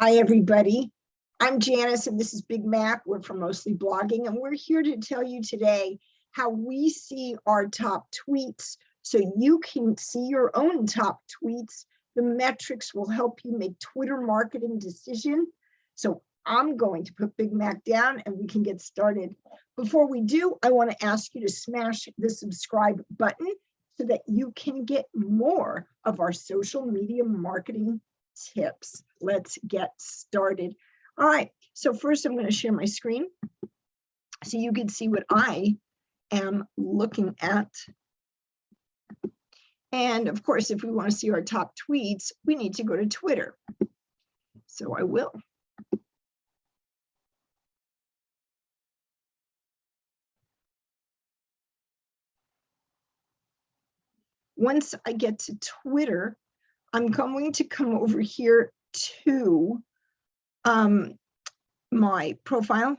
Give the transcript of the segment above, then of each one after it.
Hi, everybody. I'm Janice, and this is Big Mac. We're from Mostly Blogging, and we're here to tell you today how we see our top tweets so you can see your own top tweets. The metrics will help you make Twitter marketing decisions. So I'm going to put Big Mac down and we can get started. Before we do, I want to ask you to smash the subscribe button so that you can get more of our social media marketing tips. Let's get started. All right, so first I'm going to share my screen so you can see what I am looking at. And of course, if we want to see our top tweets, we need to go to Twitter. So I will. Once I get to Twitter, I'm going to come over here to my profile,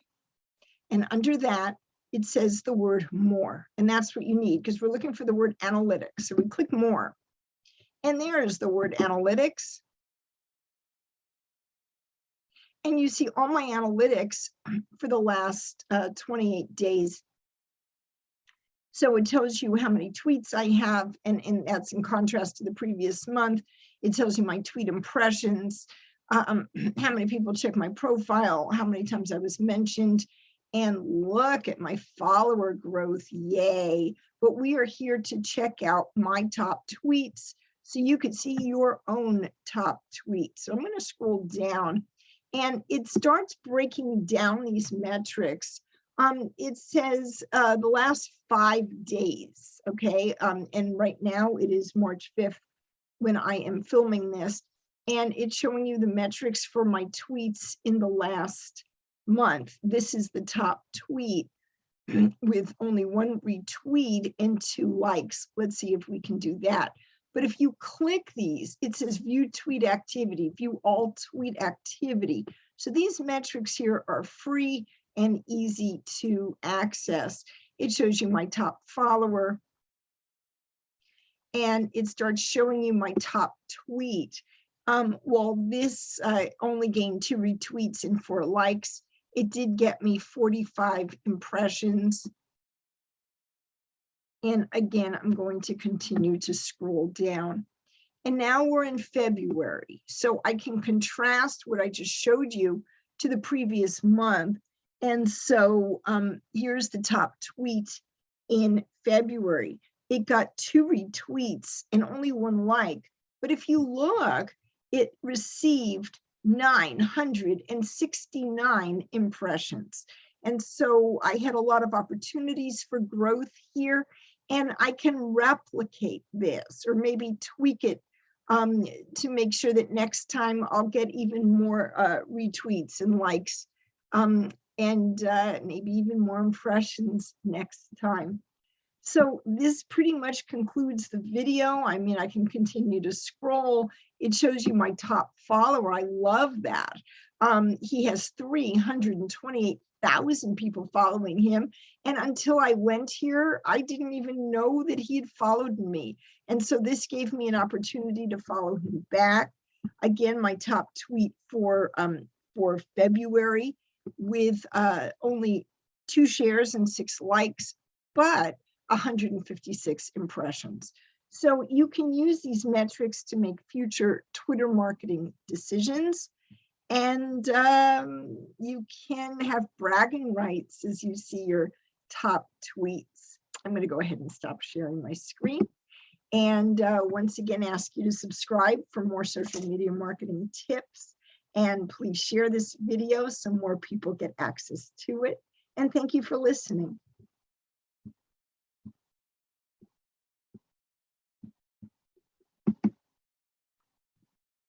and under that it says the word more, and that's what you need because we're looking for the word analytics. So we click more, and there's the word analytics, and you see all my analytics for the last 28 days. So it tells you how many tweets I have, and that's in contrast to the previous month. It tells you my tweet impressions, how many people check my profile, how many times I was mentioned, and look at my follower growth, yay. But we are here to check out my top tweets so you can see your own top tweets. So I'm going to scroll down, and it starts breaking down these metrics. It says the last 5 days, okay? And right now it is March 5th when I am filming this, and it's showing you the metrics for my tweets in the last month. This is the top tweet with only 1 retweet and 2 likes. Let's see if we can do that. But if you click these, it says view tweet activity, view all tweet activity. So these metrics here are free and easy to access. It shows you my top follower, and it starts showing you my top tweet. While this only gained 2 retweets and 4 likes, it did get me 45 impressions. And again, I'm going to continue to scroll down. And now we're in February. So I can contrast what I just showed you to the previous month. And so here's the top tweet in February. It got 2 retweets and only 1 like. But if you look, it received 969 impressions. And so I had a lot of opportunities for growth here, and I can replicate this or maybe tweak it to make sure that next time I'll get even more retweets and likes. And maybe even more impressions next time. So this pretty much concludes the video. I mean, I can continue to scroll. It shows you my top follower. I love that. He has 328,000 people following him. And until I went here, I didn't even know that he had followed me. And so this gave me an opportunity to follow him back. Again, my top tweet for February, with only 2 shares and 6 likes, but 156 impressions. So you can use these metrics to make future Twitter marketing decisions, and you can have bragging rights as you see your top tweets. I'm going to go ahead and stop sharing my screen, and once again ask you to subscribe for more social media marketing tips. And please share this video so more people get access to it. And thank you for listening.